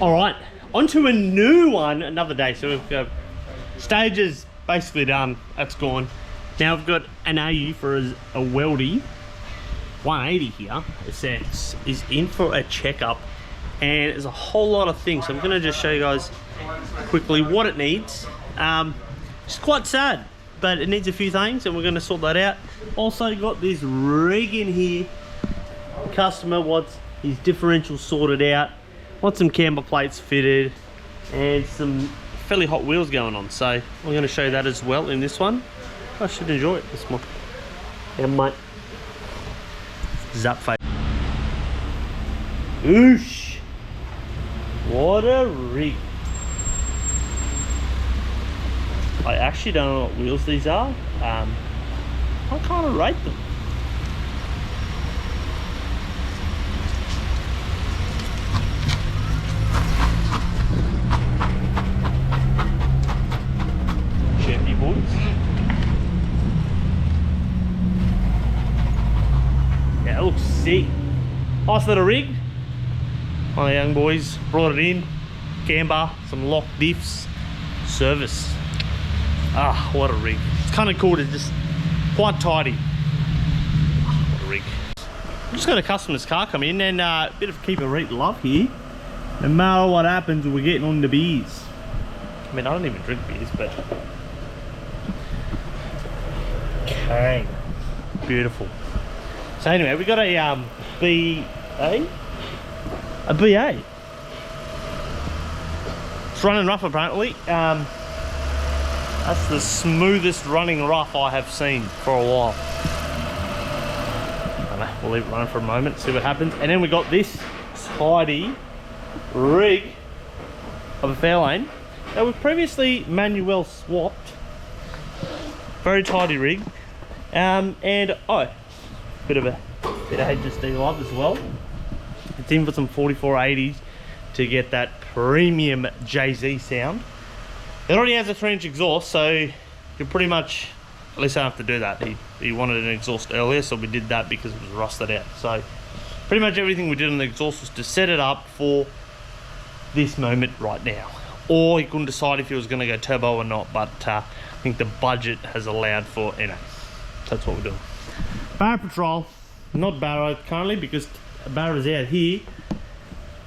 All right, onto a new one, another day. So we've got stage is basically done, that's gone. Now we've got an AU for a weldy. 180 here, it says, is in for a checkup. And there's a whole lot of things. So I'm gonna just show you guys quickly what it needs. It's quite sad, but it needs a few things and we're gonna sort that out. Also got this rig in here. Customer wants his differential sorted out. Want some camber plates fitted and some fairly hot wheels going on. So I'm going to show you that as well in this one. I should enjoy it this one. Yeah, mate. Zap face. Oosh. What a rig. I actually don't know what wheels these are. I kind of rate them. Yeah, it looks sick. Nice little rig. One of the young boys brought it in. Camber, some lock diffs, service. Ah, what a rig. It's kind of cool to just quite tidy. What a rig. Just got a customer's car come in and a bit of keep a reet love here. No matter what happens, we're getting on the beers. I mean, I don't even drink beers, but okay, beautiful. So anyway, we got a BA. It's running rough apparently. That's the smoothest running rough I have seen for a while. I don't know, we'll leave it running for a moment, see what happens. And then we got this tidy rig of a Fairlane that was previously manual swapped. Very tidy rig. And oh, bit of HSD love as well. It's in for some 4480s to get that premium JZ sound. It already has a 3-inch exhaust, so you pretty much, at least I don't have to do that. He wanted an exhaust earlier, so we did that because it was rusted out. So pretty much everything we did on the exhaust was to set it up for this moment right now. Or he couldn't decide if he was going to go turbo or not, but I think the budget has allowed for, you know, that's what we're doing. Barra Patrol, not Barra currently because Barra's out here.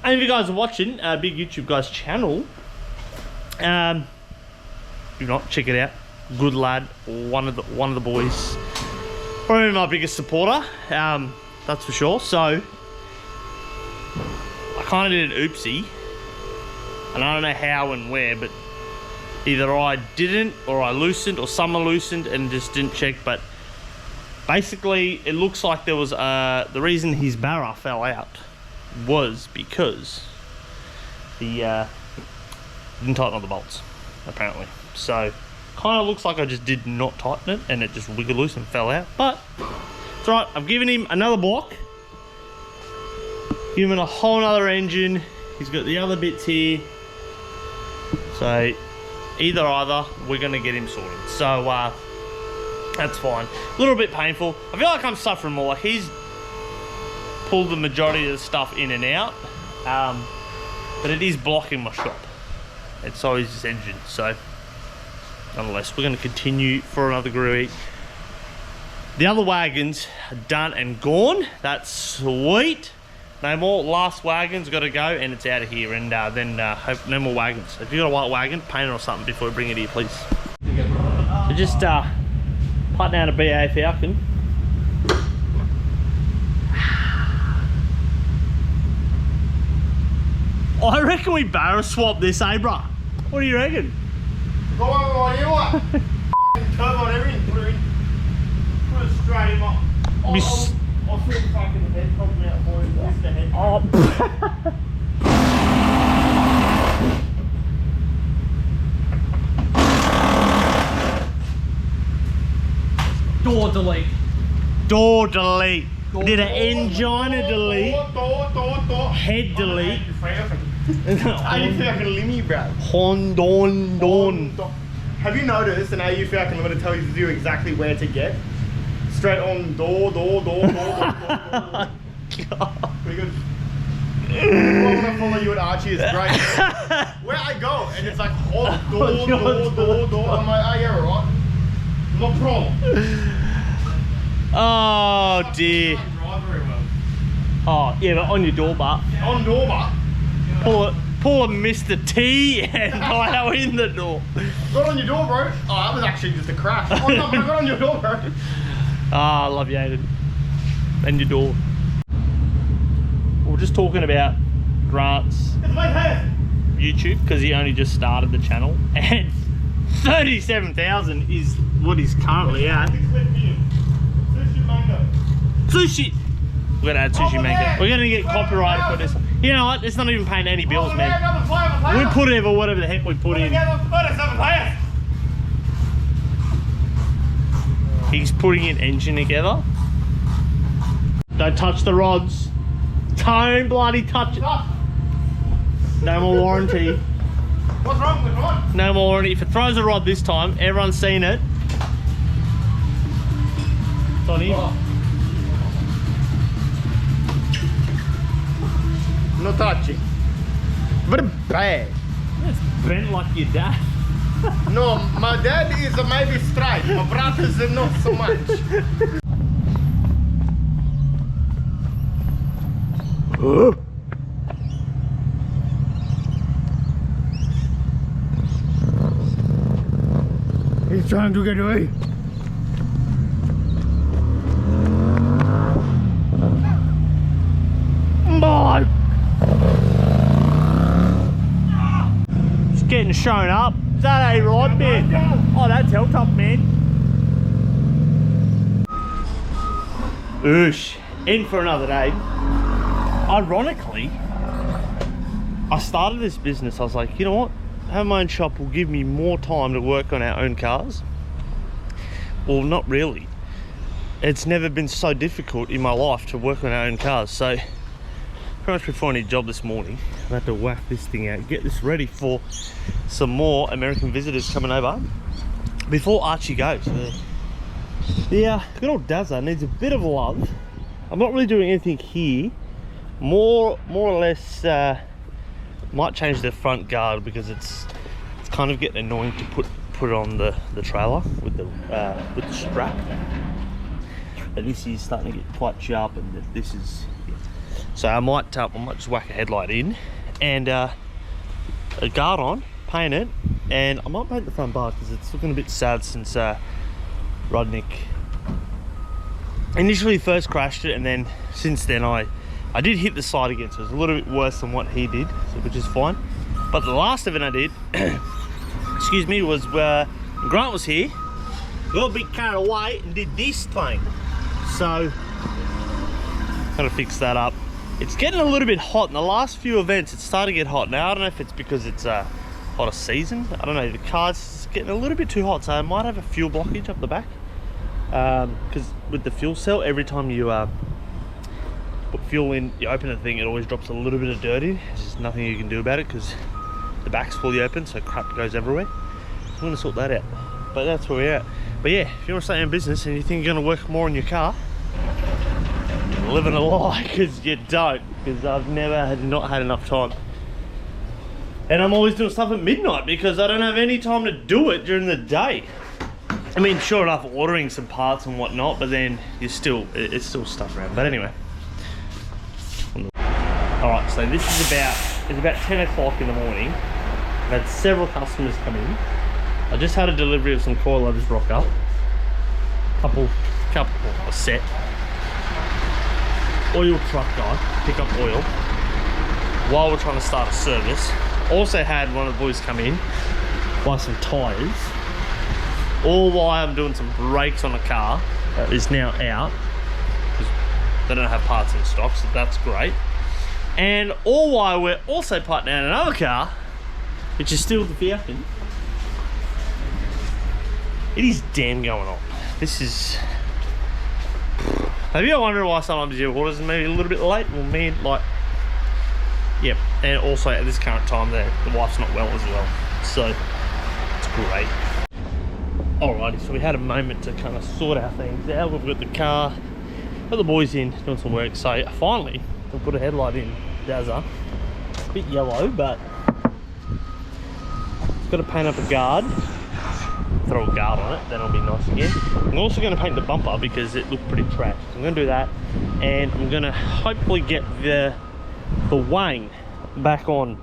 And if you guys are watching a big YouTube guys channel, if not, check it out. Good lad, one of the boys, probably my biggest supporter, that's for sure. So I kind of did an oopsie, and I don't know how and where, but either I didn't or I loosened or someone loosened and just didn't check. But basically it looks like there was the reason his barra fell out was because the didn't tighten all the bolts apparently. So kind of looks like I just did not tighten it and it just wiggled loose and fell out, but it's all right. I've given him another block, given him a whole nother engine. He's got the other bits here, so either we're gonna get him sorted. So that's fine. A little bit painful. I feel like I'm suffering more. Like he's pulled the majority of the stuff in and out, but it is blocking my shop. It's always this engine. So nonetheless, we're going to continue for another gruey. The other wagons are done and gone. That's sweet. No more. Last wagon's got to go and it's out of here. And then hope no more wagons. If you got a white wagon, paint it or something before we bring it here, please. So just putting out a BA Falcon. I reckon we barra swap this, eh, bruh? What do you reckon? Go on, you what? Turbo on everything, put it in. Put it straight in my... I'll sort the fucking head problem out for you. This is the head. Oh. Door delete. Door delete. Did an angina delete. Door. Head delete. How you fucking limmy, bro? Don. Have you noticed an AU Falcon Limited tells you exactly where to get? Straight on door. God. Pretty good. I want to follow you at Archie is great. Where I go, and it's like, oh, door. I'm like, oh, yeah, right. No problem. Oh dear. Drive very well. Oh yeah, but on your door bar. On door, but Pull a Mr. T and plow in the door. got on your door, bro. Oh, that was actually just a crash. Oh no, but I got on your door, bro. Ah, I love you, Aiden. And your door. We're just talking about Grant's It's my head. YouTube because he only just started the channel, and 37,000 is what he's currently at. Sushi mango. Sushi. We're gonna add sushi Over mango. there. We're gonna get copyrighted for this. You know what? It's not even paying any bills, man. We put whatever the heck we put in. He's putting an engine together. Don't touch the rods. Don't bloody touch it. No more warranty. What's wrong with rod? No more warranty. If it throws a rod this time, everyone's seen it. It's on him. No touching. Very bad. It's bent like your dad. No, my dad is maybe straight. My brothers are not so much. He's trying to get away. Boy! It's getting shown up. Is that a rod, man? Oh, that's Hilltop, man. Oosh. In for another day. Ironically, I started this business. I was like, you know what? Having my own shop will give me more time to work on our own cars. Well, not really. It's never been so difficult in my life to work on our own cars. So, pretty much before any job this morning, I had to whack this thing out, get this ready for some more American visitors coming over before Archie goes. The good old Dazza needs a bit of love. I'm not really doing anything here. More or less, might change the front guard because it's kind of getting annoying to put it on the trailer with the strap. And this is starting to get quite sharp, and this is. So I might just whack a headlight in and a guard on, paint it, and I might paint the front bar because it's looking a bit sad since Rudnick initially first crashed it, and then since then I did hit the side again, so it's a little bit worse than what he did, which is fine. But the last event I did, excuse me, was where Grant was here, got a bit carried away and did this thing. So gotta fix that up. It's getting a little bit hot in the last few events. It's starting to get hot now. I don't know if it's because it's a hotter season. I don't know. The car's getting a little bit too hot, so I might have a fuel blockage up the back. Because with the fuel cell, every time you put fuel in, you open the thing, it always drops a little bit of dirt in. There's just nothing you can do about it because the back's fully open, so crap goes everywhere. I'm gonna sort that out. But that's where we're at. But yeah, if you want to stay in business and you think you're gonna work more on your car, living a lie, because you don't, because I've not had enough time, and I'm always doing stuff at midnight because I don't have any time to do it during the day. I mean, sure enough, ordering some parts and whatnot, but then it's still stuff around. But anyway, all right, so this is about 10 o'clock in the morning. I've had several customers come in. I just had a delivery of some coilovers rock up, a set. Oil truck guy, pick up oil while we're trying to start a service. Also had one of the boys come in, buy some tyres, all while I'm doing some brakes on a car that is now out because they don't have parts in stock, so that's great. And all while we're also putting out another car, which is still the Falcon. It is damn going on. This is. Have you ever wondered why sometimes your orders are maybe a little bit late? Well, me, like, yep. And also at this current time, the wife's not well as well, so it's great. Alrighty, so we had a moment to kind of sort our things out. We've got the car, got the boys in doing some work. So finally, we'll put a headlight in Dazza. bit yellow, but it's got to paint up a guard. Throw a guard on it, then it'll be nice again. I'm also going to paint the bumper because it looked pretty trash. So I'm going to do that, and I'm going to hopefully get the wing back on.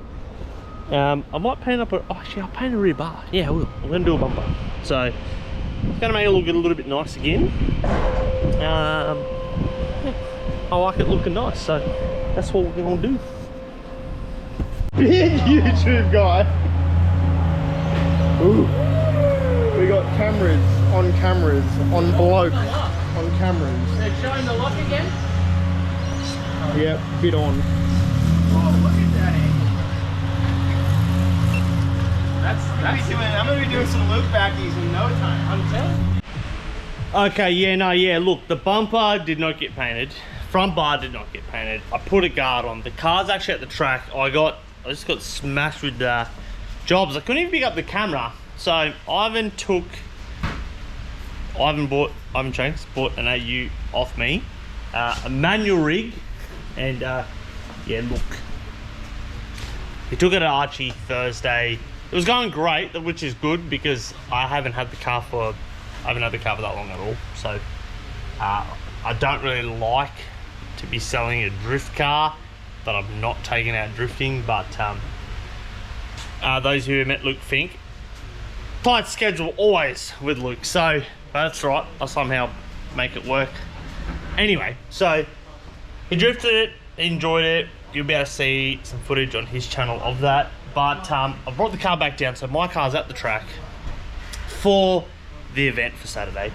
I might paint up a, oh, actually I'll paint a rear bar. Yeah, I will. I'm going to do a bumper. So it's going to make it look a little bit nice again. Yeah, I like it looking nice, so that's what we're going to do. Big YouTube guy. Ooh. We got cameras, on bloke, on cameras. They're showing the lock again? Yep, bit on. Oh, look at that angle. I'm gonna be doing some loop backies in no time. I'm telling you. Okay, yeah, look, the bumper did not get painted. Front bar did not get painted. I put a guard on. The car's actually at the track. I just got smashed with jobs. I couldn't even pick up the camera. So Ivan Shanks bought an AU off me, a manual rig, and yeah, look, he took it to Archie Thursday. It was going great, which is good because I haven't had the car for that long at all. So I don't really like to be selling a drift car that I'm not taking out drifting. But those who met Luke Fink, tight schedule always with Luke, so that's right, I'll somehow make it work. Anyway, so he drifted it, enjoyed it. You'll be able to see some footage on his channel of that. But I brought the car back down, so my car's at the track for the event for Saturday,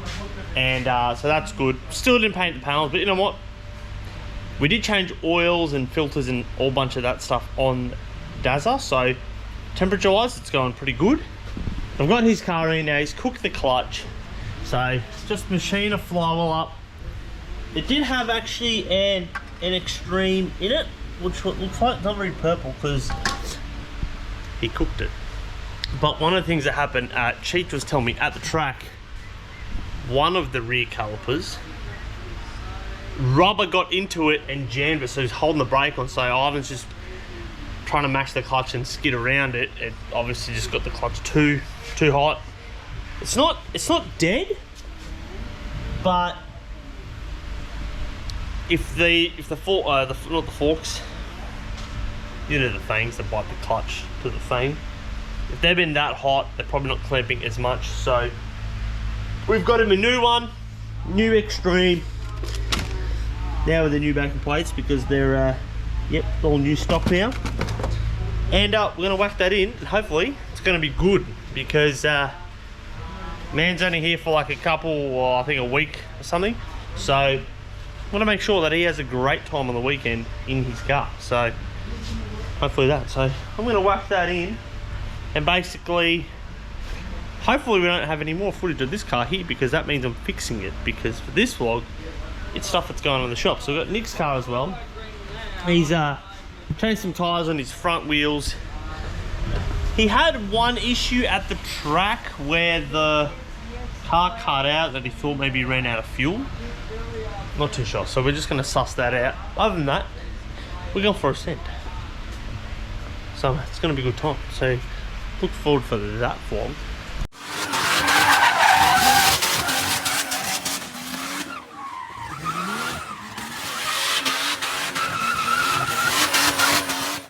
and so that's good. Still didn't paint the panels, but you know what? We did change oils and filters and all bunch of that stuff on Dazza, so temperature-wise, it's going pretty good. I've got his car in now. He's cooked the clutch, so just machine a flywheel up. It did have actually an extreme in it, which looks like it's not very purple because he cooked it. But one of the things that happened, Cheech was telling me at the track, one of the rear calipers, rubber got into it and jammed it, so he's holding the brake on. So Ivan's just trying to mash the clutch and skid around it. It obviously just got the clutch too hot. It's not dead, but if the forks, you know, the fangs that bite the clutch to the thing, if they've been that hot, they're probably not clamping as much. So we've got him a new one, new Extreme, now with the new backing plates because they're yep, all new stock now. And we're gonna whack that in, and hopefully it's gonna be good because man's only here for like a couple, or I think a week or something. So I want to make sure that he has a great time on the weekend in his car. So hopefully that. So I'm gonna whack that in, and basically, hopefully we don't have any more footage of this car here because that means I'm fixing it. Because for this vlog, it's stuff that's going on in the shop. So we've got Nick's car as well. He's changed some tyres on his front wheels. He had one issue at the track where the car cut out that he thought maybe ran out of fuel. Not too sure, so we're just going to suss that out. Other than that, we're going for a scent. So it's going to be a good time. So look forward for that vlog.